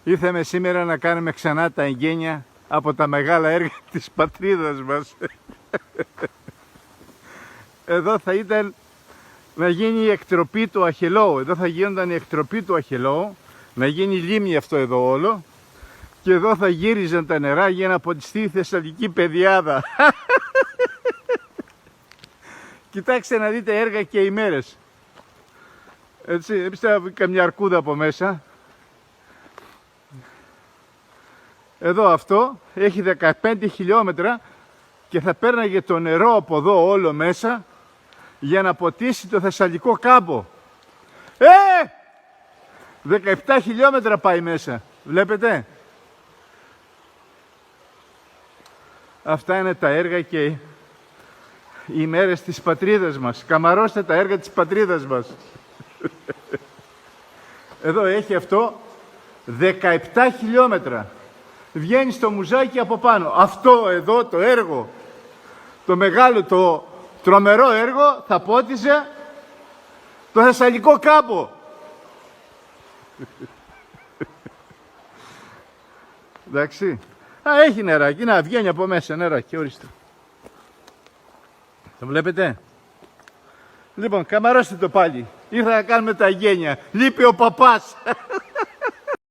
Ήρθαμε σήμερα να κάνουμε ξανά τα εγγένεια από τα μεγάλα έργα της πατρίδας μας. Εδώ θα ήταν να γίνει η εκτροπή του Αχελώου. Εδώ θα γίνονταν η εκτροπή του Αχελώου, να γίνει λίμνη αυτό εδώ όλο, και εδώ θα γύριζαν τα νερά για να ποτιστεί η Θεσσαλική πεδιάδα. Κοιτάξτε να δείτε έργα και ημέρες. Έτσι, δεν πιστεύω καμιά αρκούδα από μέσα. Εδώ αυτό έχει 15 χιλιόμετρα και θα πέρναγε το νερό από εδώ όλο μέσα για να ποτίσει το Θεσσαλικό κάμπο. 17 χιλιόμετρα πάει μέσα. Βλέπετε. Αυτά είναι τα έργα και οι ημέρες της πατρίδας μας. Καμαρώστε τα έργα της πατρίδας μας. Εδώ έχει αυτό 17 χιλιόμετρα. Βγαίνει στο μουζάκι από πάνω. Αυτό εδώ το έργο, το μεγάλο, το τρομερό έργο, θα πότιζε το Θεσσαλικό κάμπο. Εντάξει. Έχει νεράκι. Να, βγαίνει από μέσα νεράκι. Ορίστε. Το βλέπετε. Λοιπόν, καμαρώστε το πάλι. Ήρθα να κάνουμε τα γένια. Λείπει ο παπάς.